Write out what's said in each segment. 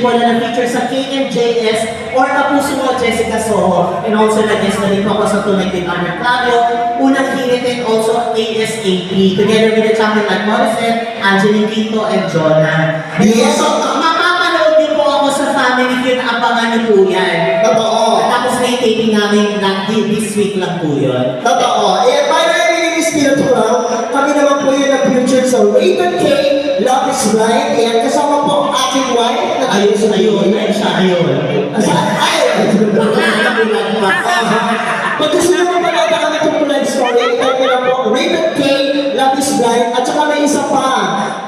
po na na-feature sa KMJS or Kapuso mo Jessica Soho. And also nag-guest na rin po ako sa Tunay with Arnold Clavio, Unang Hirit, and also ASAP. Together with the champion like Morissette, Angeline Quinto, and Jonah. Yes, so mapapanood niyo po ako sa Family Feud, abangan niyo po yan. Totoo. Tapos na yung taping namin this week lang po yun. Totoo. Eh, by the way, yung Espiritu Raw, kami naman po yun na-future sa Rated K, Love is Blind, and kasama po ang aking wife. Ayun, Pag gusto nyo mapalata kami itong live story, type nyo lang po, Rated K, Love is Blind, at saka may isa pa,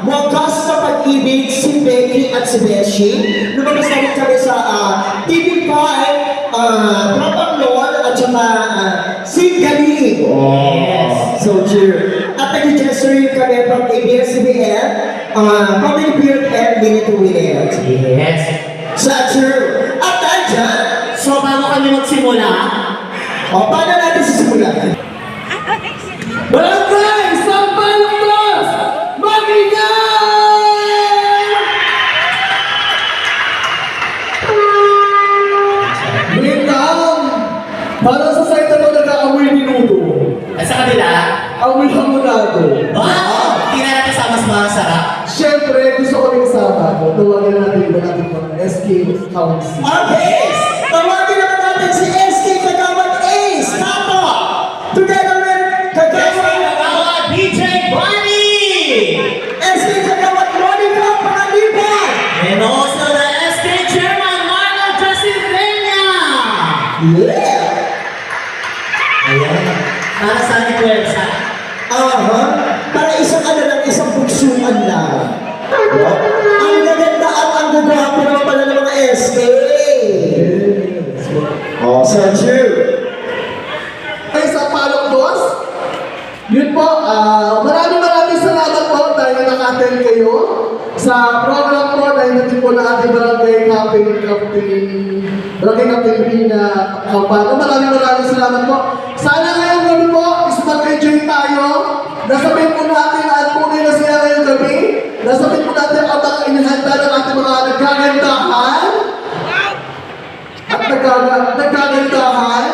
Wagas sa Pag-ibig, si Becky at si Beshi. Lumabas na rin kami sa TV5, Tropang Lord, at saka si Galing. Yes. So cheer. At nag-gesture rin kami from ABS-CBN, Family Feud, and Minute to Minute. Yes. Sa cheer. At dahil dyan, So, bago kami magsimula, paano natin sisimulan? Barangay Sampalang Plus! Magingay! Lindang! Para sa site na ito nag-aamoy minuto. at sa kanila, Amoy hamonado. wow! Hindi na natin sa mas masarap. Siyempre, gusto ko rin kasama ko. Tawagin natin ba natin po SK Council. Okay! Tawagin naman natin si SK Kagawad Ace! Kato! Together with Kagawad Kagawa, DJ Bunny! SK Kagawad Monica Pangaliban! And also the SK Chairman, Marlo Jacinteña! Yeah! Ayan. Para sa ni Puwersa. Para isang ano lang, isang bugsuan lang. Ang gaganda at ang gagwapo naman pala ng mga SK! Oh, Sergio! Ay, sa Palong Dos, yun po, maraming salamat po dahil naka-attend kayo sa program po dahil natin po na ating barangay Captain Rina Campano. Maraming salamat po. Sana ngayong gabi po, is mag-enjoy tayo. Nasabit po natin at tunay na siya ngayong gabi. Nasabit po natin ang mga inihanda ng ating mga nagkagandahan. At nagkagandahan.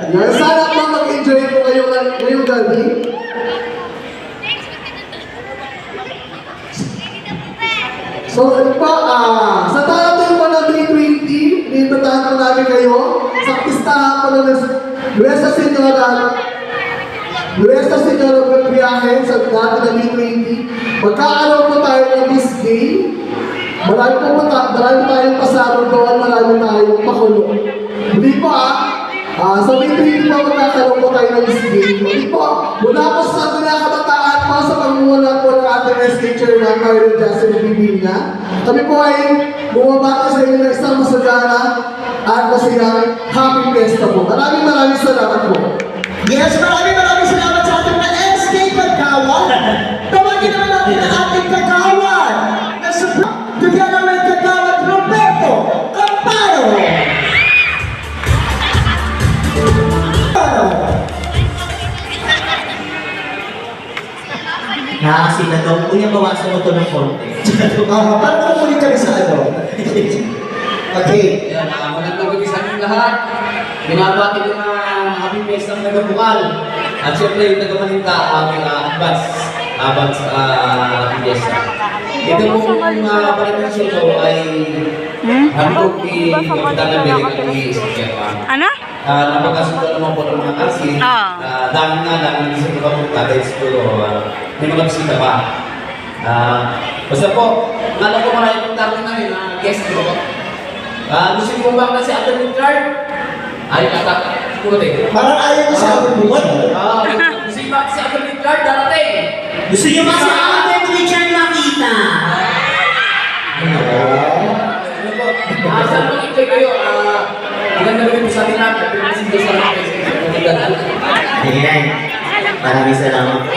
Yan, sana po mag-enjoy po kayo ngayong gabi. So, ito po, sa darating po ng 320, nintatahan po namin kayo sa pistahan po ng Nuestra Señora ng Biyahe sa dati ng 320. Magkakaroon po tayo ng this day. Marami tayong pasaro doon, marami tayong makulong. Hindi po sa B3 po magkakaroon po tayo ng isgate. Hindi po, mula po sa kinakabataan po sa pangunguna po ng ating SK Chairman, Mario Justin Bibina. Kami po ay bumabati sa inyo ng isang masagana at masayang happy fiesta po. Maraming salamat po. Yes, maraming salamat sa ating na SK Kagawad. Tawagin naman natin ang ating Kagawad. Together with Kagawad Roberto Campano. Nakakasila daw. Kuya, bawasan mo ito ng konti. Paano kumulit kami sa ano? Okay. Ayan, magandang gabi sa inyong lahat. Binabati ko na happy fiesta ng Nagabukal. At syempre yung Nagamaninta, aming advance happy fiesta. Ito pong palitan ko ay handog ni Kapitan Amerik at ni Isabel. Ano? Napagkasundo naman po ng mga kasi dami sa mga punta dahil siguro may mga bisita pa. Basta po, nala ko marami pong dami namin na guest ko. Gusto niyo po ba na si Atty. Clark? Ay, kulit. Parang ayaw mo sa ating buwan. Gusto niyo ba si Atty. Clark darating? Gusto nyo ba si Ate Richard makita? Ano po? Saan mag-enjoy kayo? Maraming salamat po.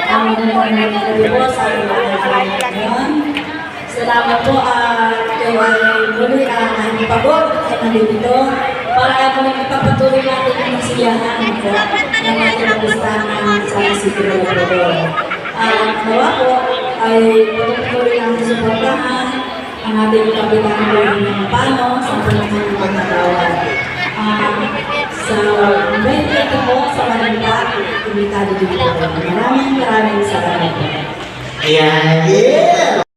Magandang gabi po sa ating mga ngayon. Salamat po kayo ay muli kahit pagod at nandito para po ipapatuloy natin ang masiyahan po ng ating nagustahan sa City of Labrador. Nawa po ay patuloy natin suportahan ang ating kapitan ng pano sa panahon ng pagkatawad. Sa 20 po sa Manila, imitado din po. Maraming salamat po. Ayan. Yeah!